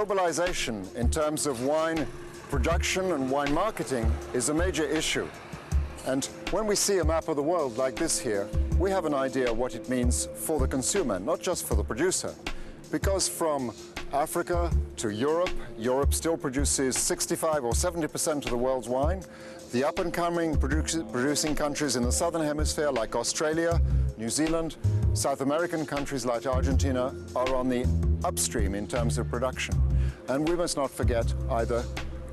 Globalization in terms of wine production and wine marketing is a major issue. And when we see a map of the world like this here, we have an idea what it means for the consumer, not just for the producer. Because from Africa to Europe, Europe still produces 65 or 70% of the world's wine. The up-and-coming producing countries in the southern hemisphere like Australia, New Zealand, South American countries like Argentina are on the upstream in terms of production. And we must not forget either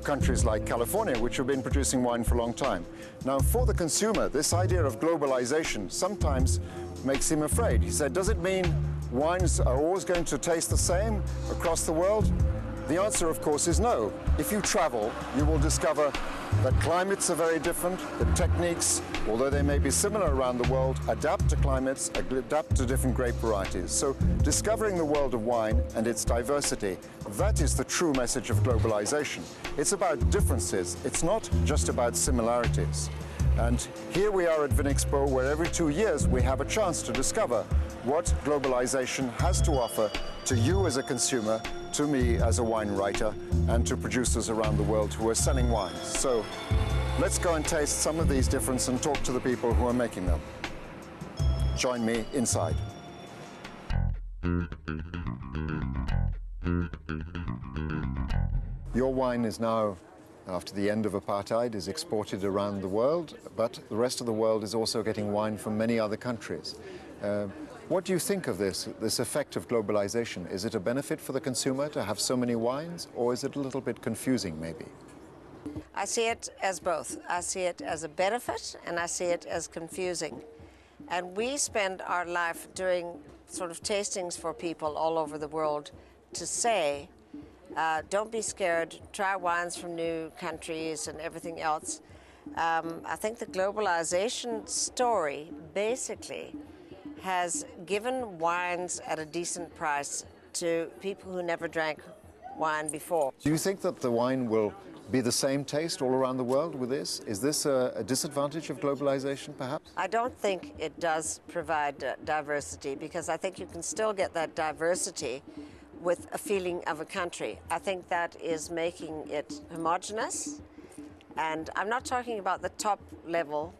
countries like California, which have been producing wine for a long time. Now, for the consumer, this idea of globalization sometimes makes him afraid. He said, does it mean wines are always going to taste the same across the world? The answer, of course, is no. If you travel, you will discover that climates are very different, that techniques, although they may be similar around the world, adapt to climates, adapt to different grape varieties. So discovering the world of wine and its diversity, that is the true message of globalization. It's about differences, it's not just about similarities. And here we are at Vinexpo, where every 2 years we have a chance to discover what globalization has to offer to you as a consumer, to me as a wine writer, and to producers around the world who are selling wines. So let's go and taste some of these differences and talk to the people who are making them. Join me inside. Your wine is now, after the end of apartheid, is exported around the world, but the rest of the world is also getting wine from many other countries. What do you think of this effect of globalization? Is it a benefit for the consumer to have so many wines, or is it a little bit confusing maybe? I see it as both. I see it as a benefit and I see it as confusing. And we spend our life doing sort of tastings for people all over the world to say, don't be scared, try wines from new countries and everything else. I think the globalization story basically has given wines at a decent price to people who never drank wine before. Do you think that the wine will be the same taste all around the world with this? Is this a disadvantage of globalization, perhaps? I don't think it does provide diversity, because I think you can still get that diversity with a feeling of a country. I think that is making it homogeneous. And I'm not talking about the top level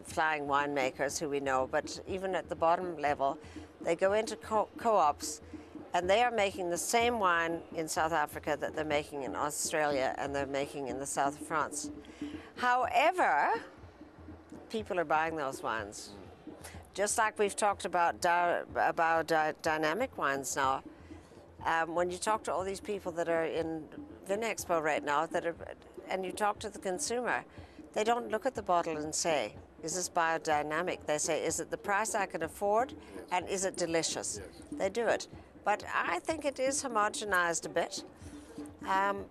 flying winemakers who we know, but even at the bottom level, they go into co-ops and they are making the same wine in South Africa that they're making in Australia and they're making in the south of France. However, people are buying those wines. Just like we've talked about dynamic wines now. When you talk to all these people that are in Vinexpo right now, and you talk to the consumer, they don't look at the bottle and say, is this biodynamic? They say, is it the price I can afford, and is it delicious? Yes. They do it. But I think it is homogenized a bit.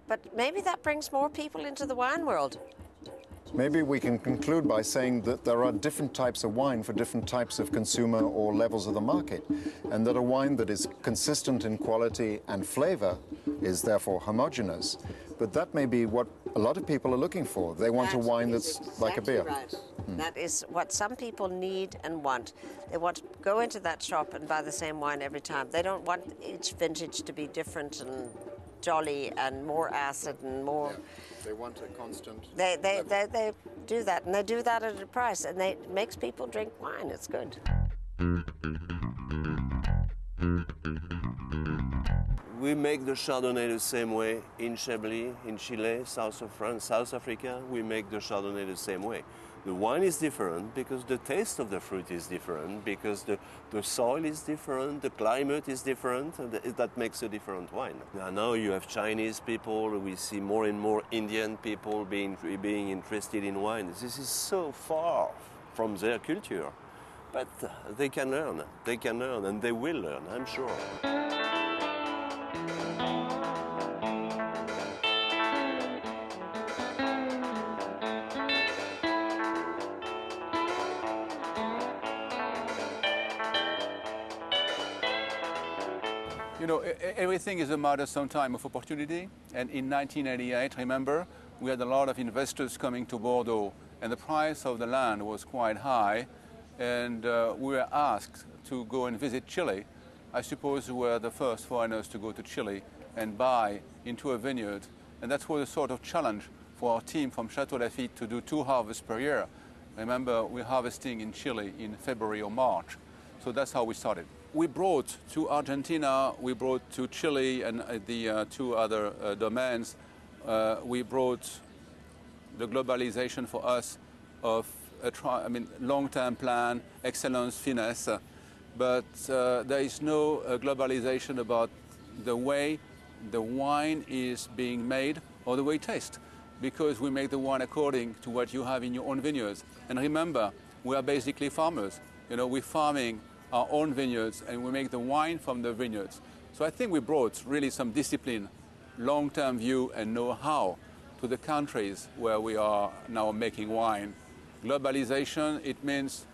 But maybe that brings more people into the wine world. Maybe we can conclude by saying that there are different types of wine for different types of consumer or levels of the market, and that a wine that is consistent in quality and flavor is therefore homogeneous. But that may be what a lot of people are looking for. They want a wine that's exactly like a beer. Right. That is what some people need and want. They want to go into that shop and buy the same wine every time. They don't want each vintage to be different and jolly and more acid and more... Yeah. They want a constant... They do that, and they do that at a price, and it makes people drink wine. It's good. We make the Chardonnay the same way in Chablis, in Chile, south of France, South Africa. We make the Chardonnay the same way. The wine is different because the taste of the fruit is different, because the soil is different, the climate is different, and that makes a different wine. Now you have Chinese people, we see more and more Indian people being interested in wine. This is so far from their culture, but they can learn, and they will learn, I'm sure. You know, everything is a matter sometimes of opportunity. And in 1988, remember, we had a lot of investors coming to Bordeaux, and the price of the land was quite high. And we were asked to go and visit Chile. I suppose we were the first foreigners to go to Chile and buy into a vineyard. And that was a sort of challenge for our team from Chateau Lafite to do 2 harvests per year. Remember, we're harvesting in Chile in February or March. So that's how we started. We brought to Argentina, we brought to Chile and the 2 other domains, we brought the globalization for us of a long-term plan, excellence, finesse, but there is no globalization about the way the wine is being made or the way it tastes, because we make the wine according to what you have in your own vineyards. And remember, we are basically farmers. You know, we're farming our own vineyards and we make the wine from the vineyards. So I think we brought really some discipline, long-term view and know-how to the countries where we are now making wine. Globalization, it means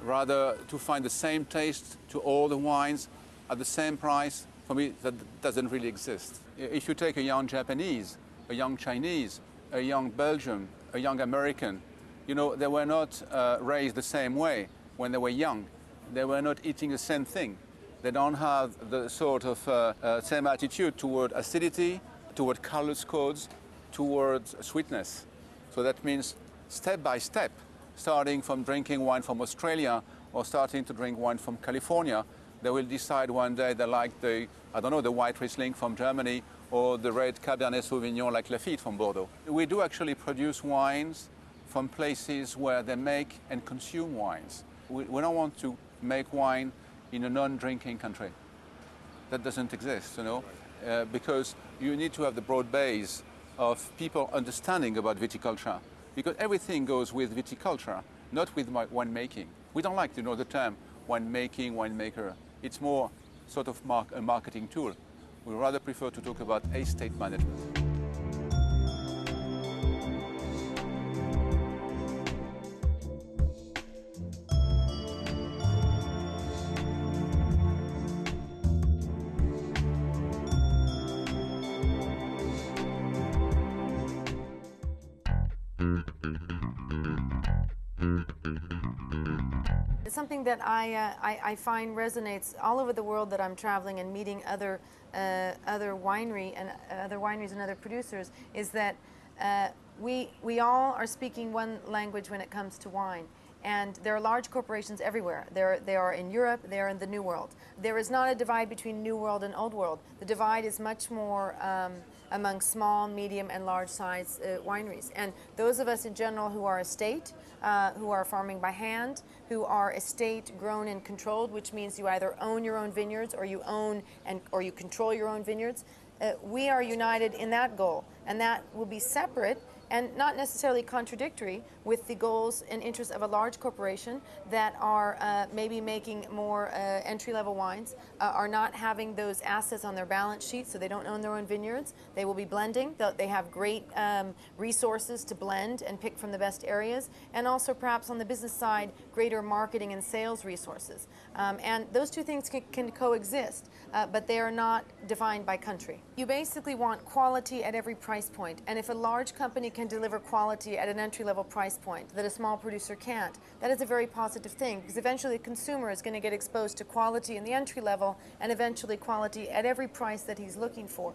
rather to find the same taste to all the wines at the same price. For me, that doesn't really exist. If you take a young Japanese, a young Chinese, a young Belgian, a young American, you know, they were not raised the same way when they were young. They were not eating the same thing. They don't have the sort of same attitude toward acidity, toward color codes, towards sweetness. So that means step by step, starting from drinking wine from Australia or starting to drink wine from California, they will decide one day they like the, I don't know, the white Riesling from Germany or the red Cabernet Sauvignon like Lafite from Bordeaux. We do actually produce wines from places where they make and consume wines. We don't want to make wine in a non-drinking country. That doesn't exist, you know, because you need to have the broad base of people understanding about viticulture, because everything goes with viticulture, not with winemaking. We don't like, you know, the term winemaking, winemaker. It's more sort of a marketing tool. We rather prefer to talk about estate management. Something that I find resonates all over the world that I'm traveling and meeting other wineries and other producers is that we all are speaking one language when it comes to wine. And there are large corporations everywhere. They are in Europe, they are in the New World. There is not a divide between New World and Old World. The divide is much more among small, medium, and large-size wineries. And those of us in general who are estate, who are farming by hand, who are estate grown and controlled, which means you either own your own vineyards or you own or you control your own vineyards, we are united in that goal. And that will be separate and not necessarily contradictory with the goals and interests of a large corporation that are maybe making more entry-level wines, are not having those assets on their balance sheet, so they don't own their own vineyards. They will be blending. They have great resources to blend and pick from the best areas, and also perhaps on the business side, greater marketing and sales resources. And those two things can coexist, but they are not defined by country. You basically want quality at every price point, and if a large company can deliver quality at an entry-level price point that a small producer can't, that is a very positive thing, because eventually the consumer is going to get exposed to quality in the entry level and eventually quality at every price that he's looking for.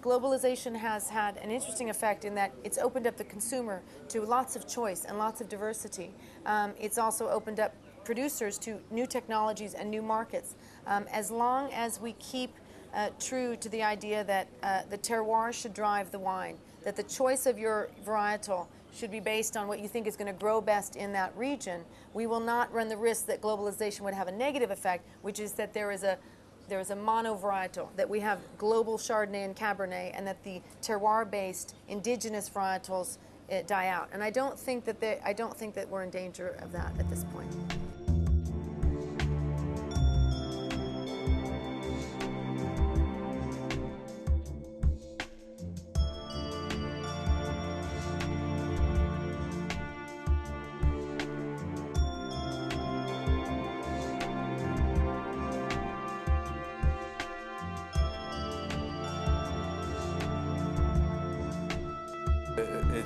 Globalization has had an interesting effect in that it's opened up the consumer to lots of choice and lots of diversity. It's also opened up producers to new technologies and new markets. As long as we keep true to the idea that the terroir should drive the wine, that the choice of your varietal should be based on what you think is going to grow best in that region, we will not run the risk that globalization would have a negative effect, which is that there is a mono-varietal, that we have global Chardonnay and Cabernet, and that the terroir-based indigenous varietals die out. And I don't think that we're in danger of that at this point.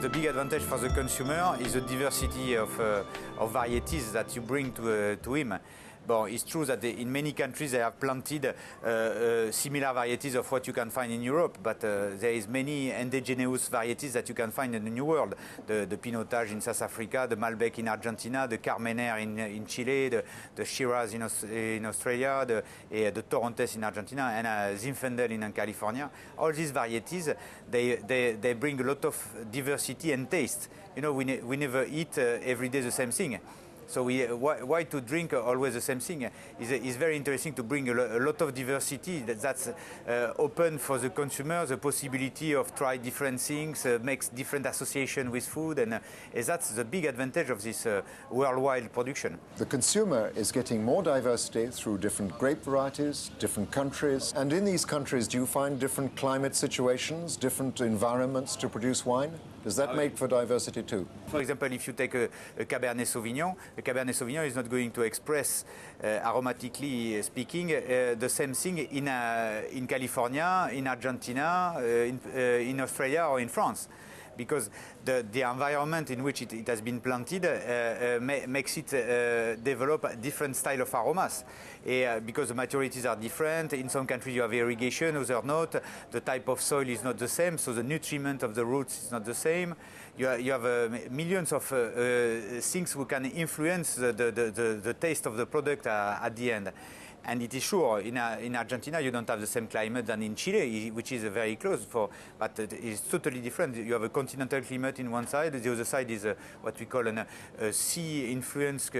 The big advantage for the consumer is the diversity of varieties that you bring to him. But it's true that in many countries they have planted similar varieties of what you can find in Europe, but there is many indigenous varieties that you can find in the New World. The Pinotage in South Africa, the Malbec in Argentina, the Carmener in Chile, the Shiraz in Australia, the Torrontés in Argentina, and Zinfandel in California. All these varieties, they bring a lot of diversity and taste. You know, we never eat every day the same thing. So why to drink always the same thing? It's very interesting to bring a lot of diversity that's open for the consumer, the possibility of try different things, makes different association with food, and that's the big advantage of this worldwide production. The consumer is getting more diversity through different grape varieties, different countries. And in these countries, do you find different climate situations, different environments to produce wine? Does that make for diversity too? For example, if you take a Cabernet Sauvignon, the Cabernet Sauvignon is not going to express, aromatically speaking, the same thing in California, in Argentina, in Australia or in France. Because the environment in which it has been planted makes it develop a different style of aromas. Because the maturities are different. In some countries you have irrigation, others not. The type of soil is not the same, so the nutriment of the roots is not the same. You have millions of things who can influence the taste of the product at the end. And it is sure, in Argentina you don't have the same climate than in Chile, which is very close, but it's totally different. You have a continental climate in one side, the other side is what we call a sea-influenced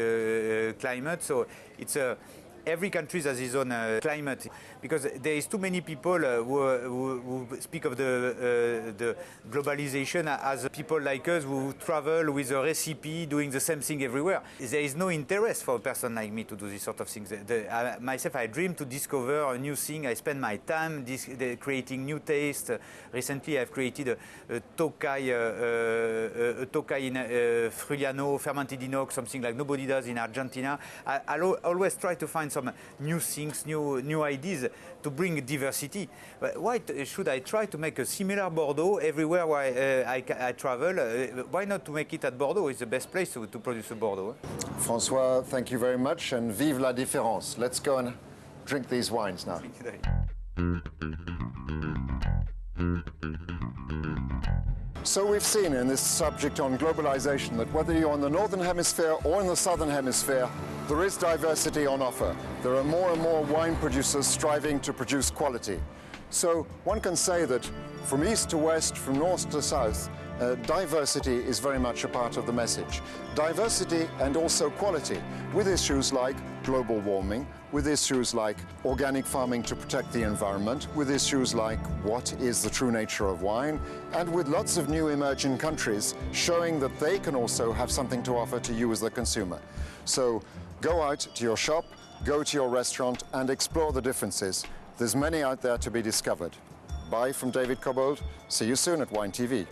climate. So it's every country has its own climate, because there is too many people who speak of the globalization as people like us who travel with a recipe doing the same thing everywhere. There is no interest for a person like me to do this sort of things. Myself, I dream to discover a new thing. I spend my time creating new taste. Recently, I've created a Tokai in Friuliano, fermented inox, something like nobody does in Argentina. I always try to find some new things, new ideas to bring diversity. But why should I try to make a similar Bordeaux everywhere where I travel? Why not to make it at Bordeaux? It's the best place to produce a Bordeaux. François, thank you very much, and vive la différence. Let's go and drink these wines now. So we've seen in this subject on globalization that whether you're in the Northern Hemisphere or in the Southern Hemisphere, there is diversity on offer. There are more and more wine producers striving to produce quality. So one can say that from east to west, from north to south, diversity is very much a part of the message. Diversity and also quality, with issues like global warming, with issues like organic farming to protect the environment, with issues like what is the true nature of wine, and with lots of new emerging countries showing that they can also have something to offer to you as the consumer. So go out to your shop, go to your restaurant and explore the differences. There's many out there to be discovered. Bye from David Cobbold. See you soon at Wine TV.